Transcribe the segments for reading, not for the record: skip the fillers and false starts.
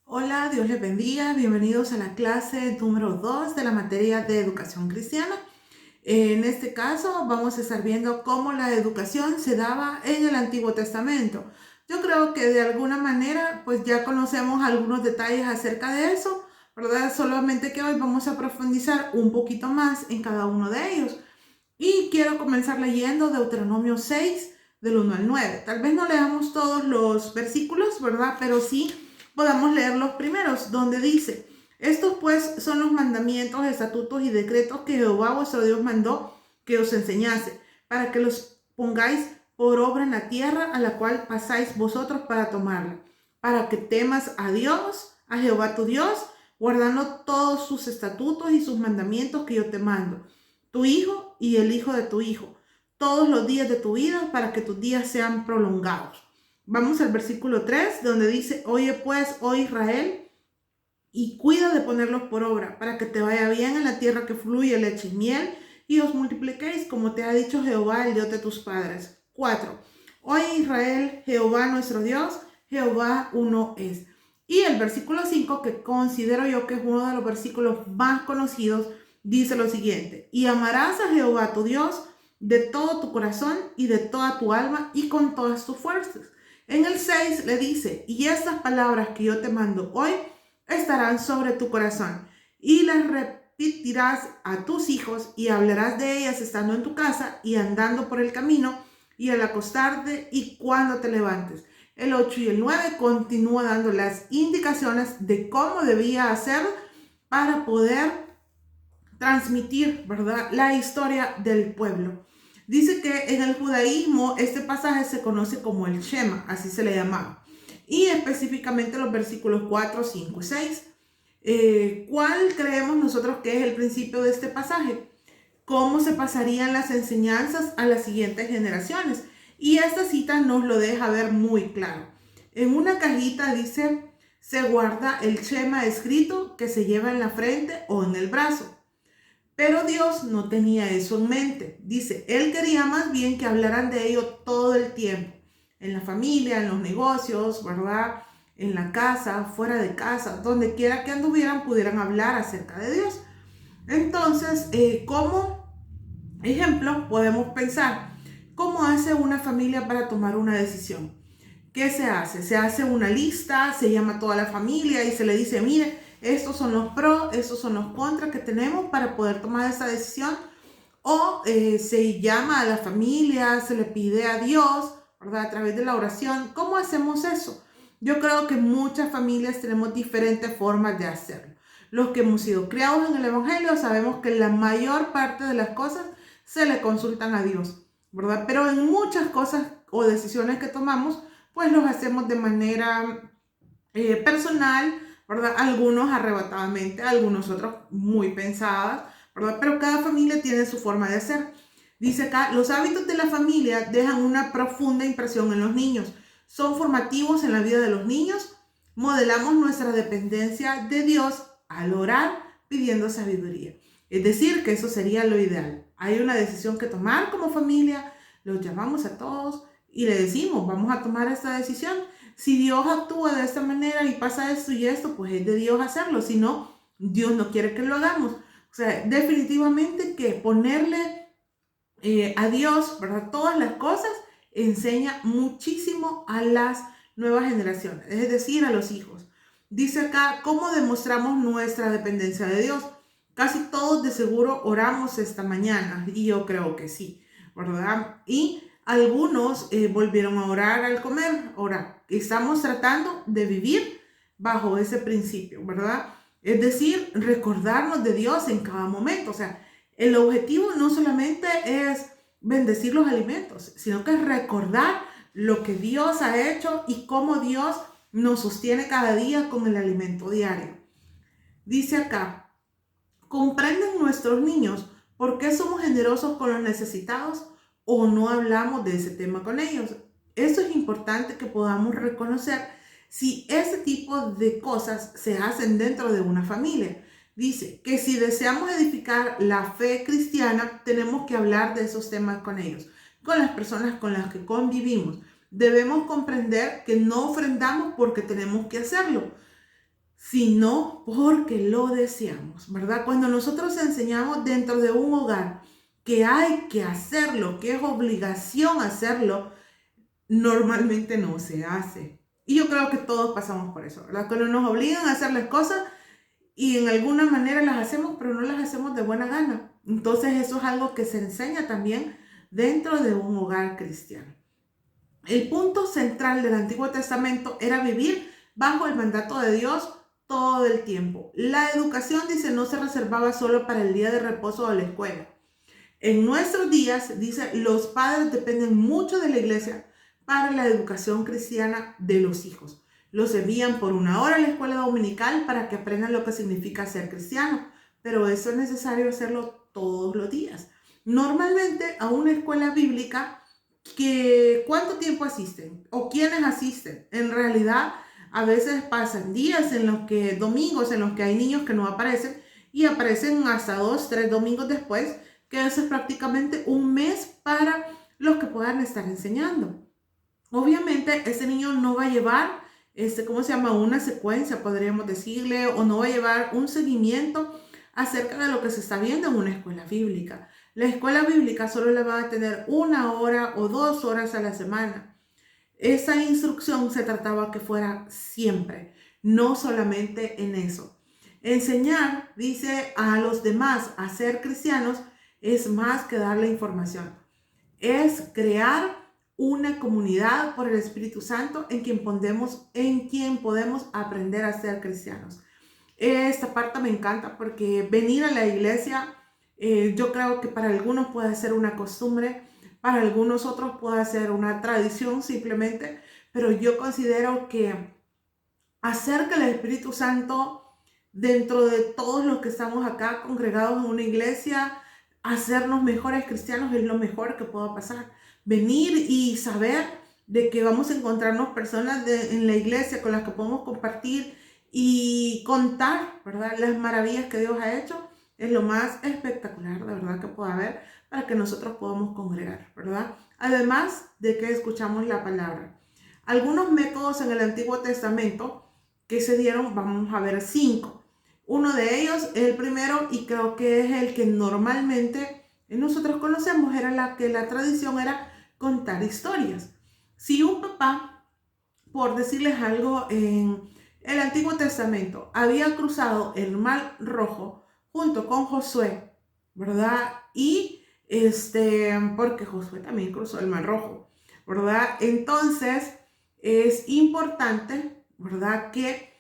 Hola, Dios les bendiga. Bienvenidos a la clase número 2 de la materia de educación cristiana. En este caso vamos a estar viendo cómo la educación se daba en el Antiguo Testamento. Yo creo que de alguna manera pues ya conocemos algunos detalles acerca de eso, ¿verdad? Solamente que hoy vamos a profundizar un poquito más en cada uno de ellos. Y quiero comenzar leyendo Deuteronomio 6, del 1 al 9. Tal vez no leamos todos los versículos, ¿verdad? Pero sí podamos leer los primeros, donde dice: estos pues son los mandamientos, estatutos y decretos que Jehová vuestro Dios mandó que os enseñase, para que los pongáis por obra en la tierra a la cual pasáis vosotros para tomarla, para que temas a Dios, a Jehová tu Dios, guardando todos sus estatutos y sus mandamientos que yo te mando, tu hijo y el hijo de tu hijo, todos los días de tu vida, para que tus días sean prolongados. Vamos al versículo 3, donde dice: oye pues, oh Israel, y cuida de ponerlos por obra, para que te vaya bien en la tierra que fluye leche y miel, y os multipliquéis, como te ha dicho Jehová, el Dios de tus padres. 4. Oye Israel, Jehová nuestro Dios, Jehová uno es. Y el versículo 5, que considero yo que es uno de los versículos más conocidos, dice lo siguiente: y amarás a Jehová tu Dios de todo tu corazón y de toda tu alma y con todas tus fuerzas. En el 6 le dice: y estas palabras que yo te mando hoy estarán sobre tu corazón, y las repetirás a tus hijos, y hablarás de ellas estando en tu casa y andando por el camino, y al acostarte y cuando te levantes. El 8 y el 9 continúa dando las indicaciones de cómo debía hacer para poder transmitir, ¿verdad?, la historia del pueblo. Dice que en el judaísmo este pasaje se conoce como el Shema, así se le llamaba, y específicamente los versículos 4, 5 y 6. ¿Cuál creemos nosotros que es el principio de este pasaje? ¿Cómo se pasarían las enseñanzas a las siguientes generaciones? Y esta cita nos lo deja ver muy claro. En una cajita dice: se guarda el Shema escrito, que se lleva en la frente o en el brazo. Pero Dios no tenía eso en mente. Dice, Él quería más bien que hablaran de ello todo el tiempo. En la familia, en los negocios, ¿verdad? En la casa, fuera de casa, donde quiera que anduvieran, pudieran hablar acerca de Dios. Entonces, como ejemplo, podemos pensar: ¿cómo hace una familia para tomar una decisión? ¿Qué se hace? Se hace una lista, se llama a toda la familia y se le dice: mire, estos son los pros, estos son los contras que tenemos para poder tomar esta decisión. O se llama a la familia, se le pide a Dios, ¿verdad?, a través de la oración. ¿Cómo hacemos eso? Yo creo que muchas familias tenemos diferentes formas de hacerlo. Los que hemos sido criados en el Evangelio sabemos que la mayor parte de las cosas se le consultan a Dios, ¿verdad? Pero en muchas cosas o decisiones que tomamos, pues los hacemos de manera personal, ¿verdad? Algunos arrebatadamente, algunos otros muy pensadas, ¿verdad? Pero cada familia tiene su forma de hacer. Dice acá: los hábitos de la familia dejan una profunda impresión en los niños. Son formativos en la vida de los niños. Modelamos nuestra dependencia de Dios al orar pidiendo sabiduría. Es decir, que eso sería lo ideal. Hay una decisión que tomar como familia, los llamamos a todos y le decimos: vamos a tomar esta decisión. Si Dios actúa de esta manera y pasa esto y esto, pues es de Dios hacerlo. Si no, Dios no quiere que lo hagamos. O sea, definitivamente que ponerle a Dios, ¿verdad?, todas las cosas, enseña muchísimo a las nuevas generaciones, es decir, a los hijos. Dice acá: ¿cómo demostramos nuestra dependencia de Dios? Casi todos de seguro oramos esta mañana, y yo creo que sí, ¿verdad? Y algunos volvieron a orar al comer. Ahora, estamos tratando de vivir bajo ese principio, ¿verdad? Es decir, recordarnos de Dios en cada momento. O sea, el objetivo no solamente es bendecir los alimentos, sino que es recordar lo que Dios ha hecho y cómo Dios nos sostiene cada día con el alimento diario. Dice acá: ¿comprenden nuestros niños por qué somos generosos con los necesitados o no hablamos de ese tema con ellos? Eso es importante que podamos reconocer si ese tipo de cosas se hacen dentro de una familia. Dice que si deseamos edificar la fe cristiana, tenemos que hablar de esos temas con ellos, con las personas con las que convivimos. Debemos comprender que no ofrendamos porque tenemos que hacerlo. sino porque lo deseamos, ¿verdad? Cuando nosotros enseñamos dentro de un hogar que hay que hacerlo, que es obligación hacerlo, normalmente no se hace. Y yo creo que todos pasamos por eso, ¿verdad? Cuando nos obligan a hacer las cosas y en alguna manera las hacemos, pero no las hacemos de buena gana. Entonces eso es algo que se enseña también dentro de un hogar cristiano. El punto central del Antiguo Testamento era vivir bajo el mandato de Dios todo el tiempo. La educación, dice, no se reservaba solo para el día de reposo o la escuela. En nuestros días, dice, los padres dependen mucho de la iglesia para la educación cristiana de los hijos. Los envían por una hora a la escuela dominical para que aprendan lo que significa ser cristiano, pero eso es necesario hacerlo todos los días. Normalmente a una escuela bíblica, ¿cuánto tiempo asisten? ¿O quiénes asisten? En realidad, a veces pasan días domingos en los que hay niños que no aparecen y aparecen hasta 2, 3 domingos después, que eso es prácticamente un mes para los que puedan estar enseñando. Obviamente, ese niño no va a llevar, una secuencia, podríamos decirle, o no va a llevar un seguimiento acerca de lo que se está viendo en una escuela bíblica. La escuela bíblica solo le va a tener 1 hora o 2 horas a la semana. Esa instrucción se trataba que fuera siempre, no solamente en eso. Enseñar, dice, a los demás a ser cristianos es más que darle información. Es crear una comunidad por el Espíritu Santo en quien podemos aprender a ser cristianos. Esta parte me encanta porque venir a la iglesia, yo creo que para algunos puede ser una costumbre, para algunos otros puede ser una tradición simplemente, pero yo considero que hacer que el Espíritu Santo, dentro de todos los que estamos acá congregados en una iglesia, hacernos mejores cristianos es lo mejor que pueda pasar. Venir y saber de que vamos a encontrarnos personas en la iglesia con las que podemos compartir y contar, ¿verdad?, las maravillas que Dios ha hecho, es lo más espectacular, de verdad, que pueda haber para que nosotros podamos congregar, ¿verdad? Además de que escuchamos la palabra. Algunos métodos en el Antiguo Testamento que se dieron, vamos a ver 5. Uno de ellos, el primero, y creo que es el que normalmente nosotros conocemos, era la tradición era contar historias. Si un papá, por decirles algo, en el Antiguo Testamento había cruzado el Mar Rojo junto con Josué, ¿verdad? Y porque Josué también cruzó el Mar Rojo, ¿verdad? Entonces es importante, ¿verdad?, que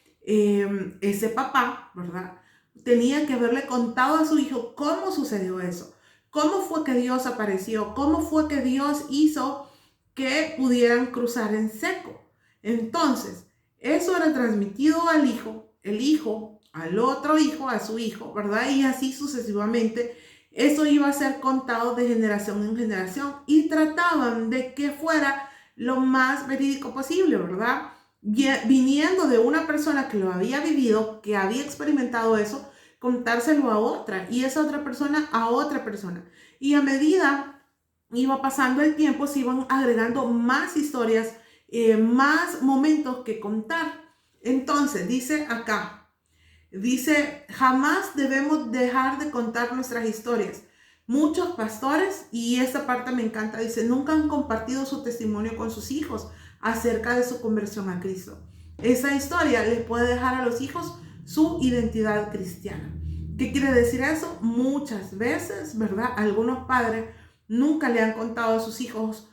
ese papá, ¿verdad?, tenía que haberle contado a su hijo cómo sucedió eso, cómo fue que Dios apareció, cómo fue que Dios hizo que pudieran cruzar en seco. Entonces, eso era transmitido al hijo, el hijo al otro hijo, a su hijo, ¿verdad? Y así sucesivamente. Eso iba a ser contado de generación en generación y trataban de que fuera lo más verídico posible, ¿verdad? Viniendo de una persona que lo había vivido, que había experimentado eso, contárselo a otra y esa otra persona a otra persona. Y a medida iba pasando el tiempo, se iban agregando más historias, más momentos que contar. Entonces, dice acá, jamás debemos dejar de contar nuestras historias. Muchos pastores, y esta parte me encanta, dice, nunca han compartido su testimonio con sus hijos acerca de su conversión a Cristo. Esa historia les puede dejar a los hijos su identidad cristiana. ¿Qué quiere decir eso? Muchas veces, ¿verdad?, algunos padres nunca le han contado a sus hijos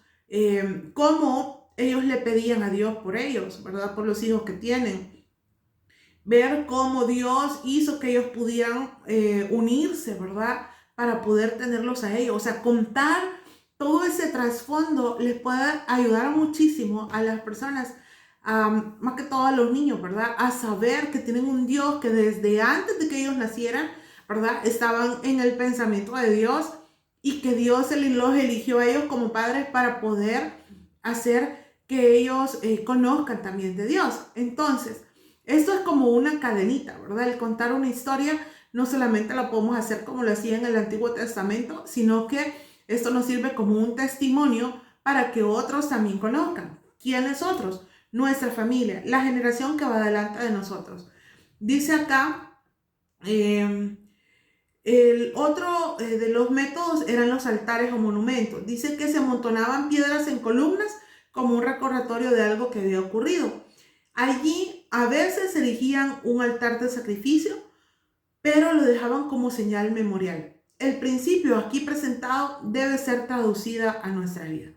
cómo ellos le pedían a Dios por ellos, ¿verdad?, por los hijos que tienen. Ver cómo Dios hizo que ellos pudieran unirse, ¿verdad?, para poder tenerlos a ellos. O sea, contar todo ese trasfondo les puede ayudar muchísimo a las personas, más que todo a los niños, ¿verdad?, a saber que tienen un Dios que desde antes de que ellos nacieran, ¿verdad?, estaban en el pensamiento de Dios y que Dios los eligió a ellos como padres para poder hacer que ellos conozcan también de Dios. Entonces, esto es como una cadenita, ¿verdad? El contar una historia no solamente la podemos hacer como lo hacía en el Antiguo Testamento, sino que esto nos sirve como un testimonio para que otros también conozcan. ¿Quiénes otros? Nuestra familia, la generación que va delante de nosotros. Dice acá, eh, el otro de los métodos eran los altares o monumentos. Dice que se amontonaban piedras en columnas como un recordatorio de algo que había ocurrido. Allí a veces erigían un altar de sacrificio, pero lo dejaban como señal memorial. El principio aquí presentado debe ser traducida a nuestra vida.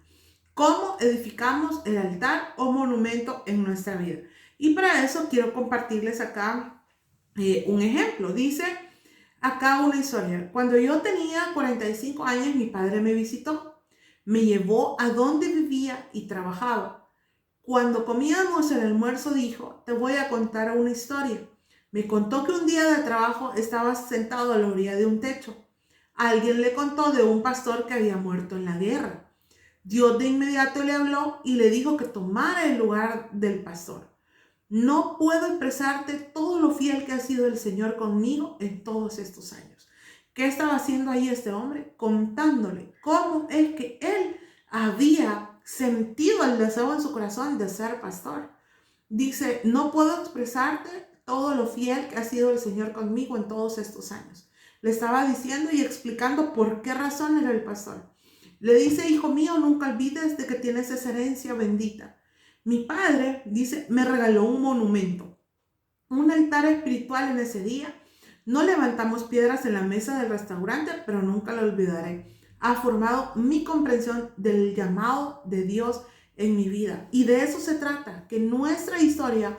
¿Cómo edificamos el altar o monumento en nuestra vida? Y para eso quiero compartirles acá un ejemplo. Dice acá una historia. Cuando yo tenía 45 años, mi padre me visitó. Me llevó a donde vivía y trabajaba. Cuando comíamos el almuerzo dijo, te voy a contar una historia. Me contó que un día de trabajo estaba sentado a la orilla de un techo. Alguien le contó de un pastor que había muerto en la guerra. Dios de inmediato le habló y le dijo que tomara el lugar del pastor. No puedo expresarte todo lo fiel que ha sido el Señor conmigo en todos estos años. ¿Qué estaba haciendo ahí este hombre? Contándole cómo es que él había sentido el deseo en su corazón de ser pastor. Dice, no puedo expresarte todo lo fiel que ha sido el Señor conmigo en todos estos años. Le estaba diciendo y explicando por qué razón era el pastor. Le dice, hijo mío, nunca olvides de que tienes esa herencia bendita. Mi padre, dice, me regaló un monumento, un altar espiritual en ese día. No levantamos piedras en la mesa del restaurante, pero nunca lo olvidaré. Ha formado mi comprensión del llamado de Dios en mi vida. Y de eso se trata, que nuestra historia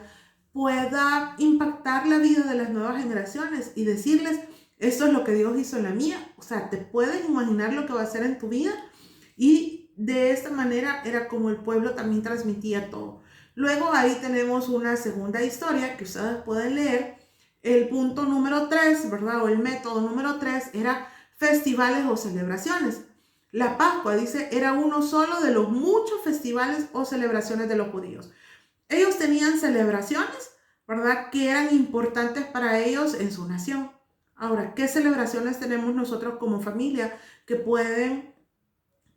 pueda impactar la vida de las nuevas generaciones y decirles, esto es lo que Dios hizo en la mía. O sea, te puedes imaginar lo que va a hacer en tu vida. Y de esta manera era como el pueblo también transmitía todo. Luego ahí tenemos una segunda historia que ustedes pueden leer. El punto número 3, ¿verdad? O el método número 3 era festivales o celebraciones. La Pascua, dice, era uno solo de los muchos festivales o celebraciones de los judíos. Ellos tenían celebraciones, ¿verdad? Que eran importantes para ellos en su nación. Ahora, ¿qué celebraciones tenemos nosotros como familia que pueden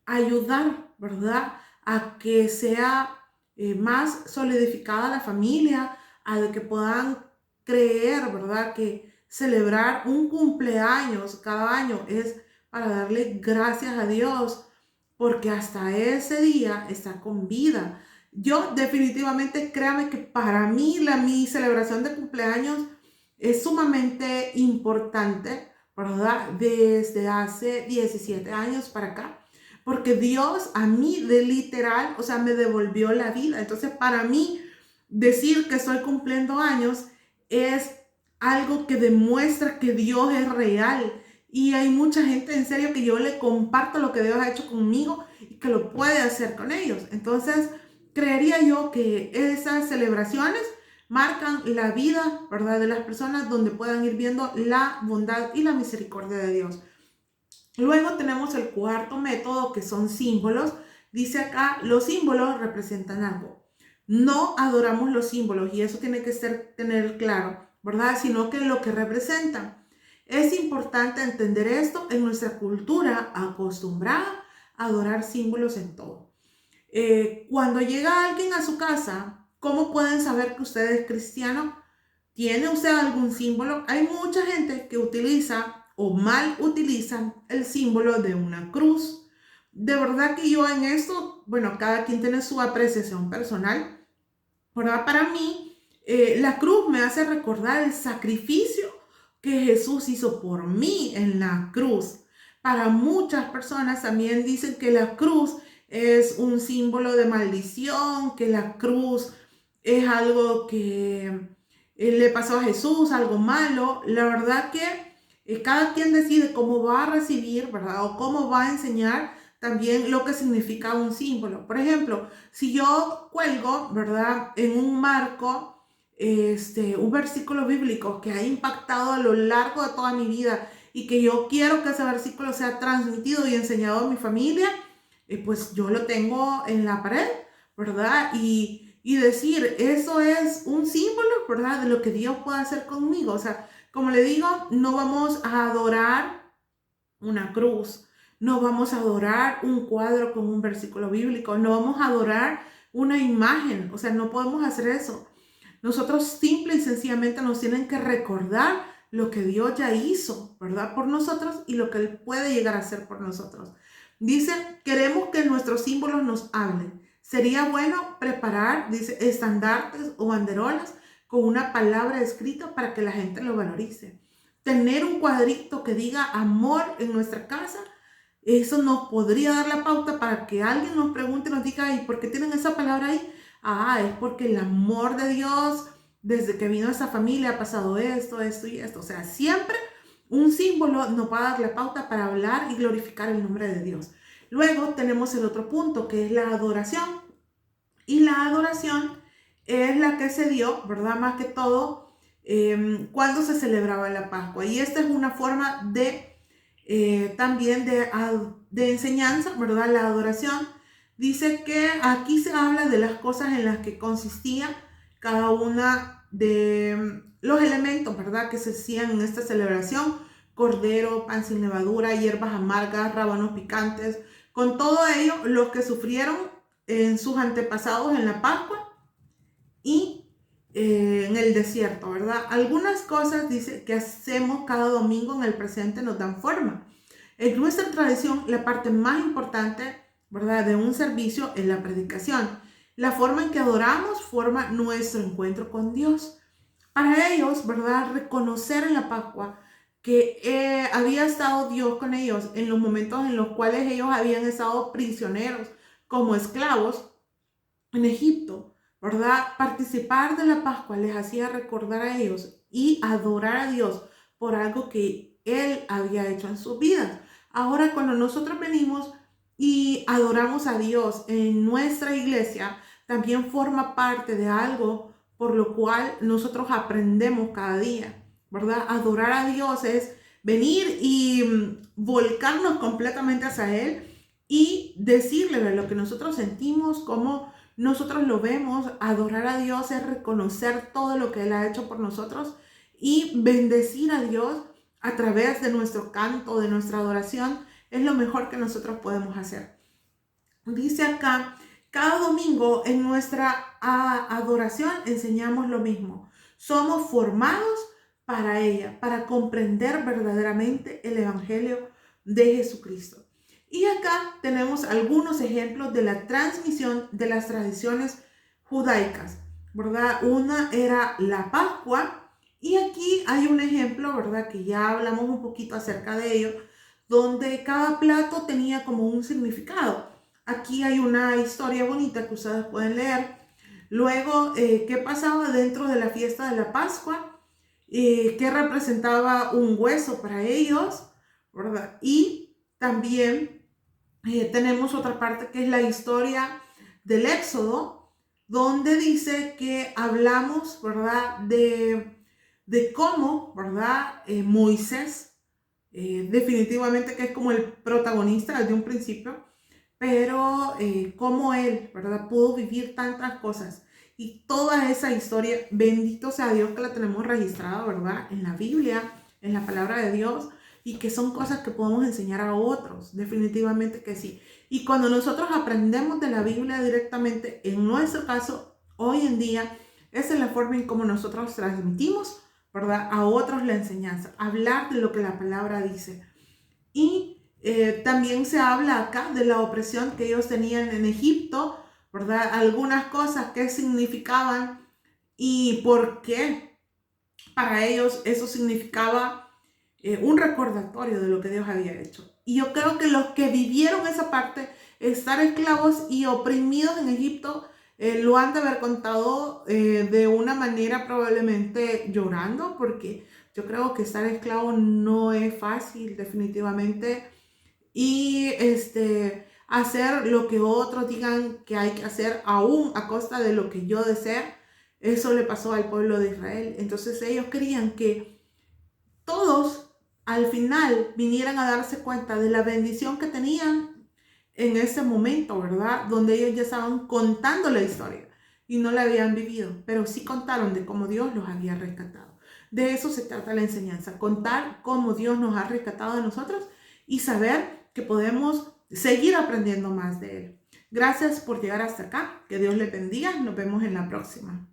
ayudar, ¿verdad? A que sea más solidificada la familia, a de que puedan creer, ¿verdad? Que celebrar un cumpleaños cada año es para darle gracias a Dios, porque hasta ese día está con vida. Yo definitivamente, créame que para mí mi celebración de cumpleaños es sumamente importante, ¿verdad? Desde hace 17 años para acá, porque Dios a mí de literal, o sea, me devolvió la vida. Entonces, para mí, decir que estoy cumpliendo años es algo que demuestra que Dios es real. Y hay mucha gente en serio que yo le comparto lo que Dios ha hecho conmigo y que lo puede hacer con ellos. Entonces, creería yo que esas celebraciones marcan la vida, ¿verdad?, de las personas, donde puedan ir viendo la bondad y la misericordia de Dios. Luego tenemos el cuarto método, que son símbolos. Dice acá, los símbolos representan algo. No adoramos los símbolos, y eso tiene que tener claro, ¿verdad? Sino que lo que representan. Es importante entender esto en nuestra cultura acostumbrada a adorar símbolos en todo. Cuando llega alguien a su casa, ¿cómo pueden saber que usted es cristiano? ¿Tiene usted algún símbolo? Hay mucha gente que utiliza o mal utilizan el símbolo de una cruz. De verdad que yo en esto, bueno, cada quien tiene su apreciación personal, ¿verdad? Para mí, la cruz me hace recordar el sacrificio que Jesús hizo por mí en la cruz. Para muchas personas también dicen que la cruz es un símbolo de maldición, que la cruz es algo que le pasó a Jesús, algo malo. La verdad que cada quien decide cómo va a recibir, ¿verdad? O cómo va a enseñar también lo que significa un símbolo. Por ejemplo, si yo cuelgo, ¿verdad?, en un marco un versículo bíblico que ha impactado a lo largo de toda mi vida y que yo quiero que ese versículo sea transmitido y enseñado a mi familia, pues yo lo tengo en la pared, ¿verdad? Y decir, eso es un símbolo, ¿verdad?, de lo que Dios puede hacer conmigo. O sea, como le digo, no vamos a adorar una cruz, no vamos a adorar un cuadro con un versículo bíblico, no vamos a adorar una imagen, o sea, no podemos hacer eso. Nosotros simple y sencillamente nos tienen que recordar lo que Dios ya hizo, ¿verdad? Por nosotros y lo que Él puede llegar a hacer por nosotros. Dice, queremos que nuestros símbolos nos hablen. Sería bueno preparar, dice, estandartes o banderolas con una palabra escrita para que la gente lo valorice. Tener un cuadrito que diga amor en nuestra casa, eso nos podría dar la pauta para que alguien nos pregunte y nos diga, ¿y por qué tienen esa palabra ahí? Ah, es porque el amor de Dios, desde que vino esa familia, ha pasado esto, esto y esto. O sea, siempre un símbolo nos va a dar la pauta para hablar y glorificar el nombre de Dios. Luego tenemos el otro punto, que es la adoración. Y la adoración es la que se dio, ¿verdad? Más que todo, cuando se celebraba la Pascua. Y esta es una forma de también de enseñanza, ¿verdad? La adoración. Dice que aquí se habla de las cosas en las que consistía cada una de los elementos, ¿verdad? Que se hacían en esta celebración. Cordero, pan sin levadura, hierbas amargas, rábanos picantes. Con todo ello, los que sufrieron en sus antepasados en la Pascua y en el desierto, ¿verdad? Algunas cosas, dice, que hacemos cada domingo en el presente nos dan forma. En nuestra tradición, la parte más importante, ¿verdad?, de un servicio es la predicación. La forma en que adoramos forma nuestro encuentro con Dios. Para ellos, ¿verdad?, reconocer en la Pascua que había estado Dios con ellos en los momentos en los cuales ellos habían estado prisioneros como esclavos en Egipto, ¿verdad? Participar de la Pascua les hacía recordar a ellos y adorar a Dios por algo que Él había hecho en sus vidas. Ahora, cuando nosotros venimos y adoramos a Dios en nuestra iglesia, también forma parte de algo por lo cual nosotros aprendemos cada día, ¿verdad? Adorar a Dios es venir y volcarnos completamente hacia Él y decirle lo que nosotros sentimos, cómo nosotros lo vemos. Adorar a Dios es reconocer todo lo que Él ha hecho por nosotros y bendecir a Dios a través de nuestro canto, de nuestra adoración. Es lo mejor que nosotros podemos hacer. Dice acá, cada domingo en nuestra adoración enseñamos lo mismo. Somos formados para ella, para comprender verdaderamente el Evangelio de Jesucristo. Y acá tenemos algunos ejemplos de la transmisión de las tradiciones judaicas, ¿verdad? Una era la Pascua y aquí hay un ejemplo, ¿verdad?, que ya hablamos un poquito acerca de ello, donde cada plato tenía como un significado. Aquí hay una historia bonita que ustedes pueden leer. Luego, ¿qué pasaba dentro de la fiesta de la Pascua? ¿Qué representaba un hueso para ellos? ¿Verdad? Y también tenemos otra parte que es la historia del Éxodo, donde dice que hablamos, ¿verdad?, de cómo, ¿verdad?, Moisés, definitivamente que es como el protagonista desde un principio, pero cómo él, ¿verdad?, pudo vivir tantas cosas. Y toda esa historia, bendito sea Dios que la tenemos registrada, ¿verdad?, en la Biblia, en la palabra de Dios, y que son cosas que podemos enseñar a otros, definitivamente que sí. Y cuando nosotros aprendemos de la Biblia directamente, en nuestro caso, hoy en día, esa es la forma en cómo nosotros transmitimos, ¿verdad?, a otros la enseñanza, hablar de lo que la palabra dice. Y también se habla acá de la opresión que ellos tenían en Egipto, ¿verdad? Algunas cosas que significaban y por qué para ellos eso significaba un recordatorio de lo que Dios había hecho. Y yo creo que los que vivieron esa parte, estar esclavos y oprimidos en Egipto, lo han de haber contado de una manera probablemente llorando, porque yo creo que estar esclavo no es fácil, definitivamente. Y hacer lo que otros digan que hay que hacer, aún a costa de lo que yo deseo, eso le pasó al pueblo de Israel. Entonces ellos querían que todos al final vinieran a darse cuenta de la bendición que tenían en ese momento, ¿verdad? Donde ellos ya estaban contando la historia y no la habían vivido, pero sí contaron de cómo Dios los había rescatado. De eso se trata la enseñanza, contar cómo Dios nos ha rescatado de nosotros y saber que podemos seguir aprendiendo más de Él. Gracias por llegar hasta acá. Que Dios les bendiga. Nos vemos en la próxima.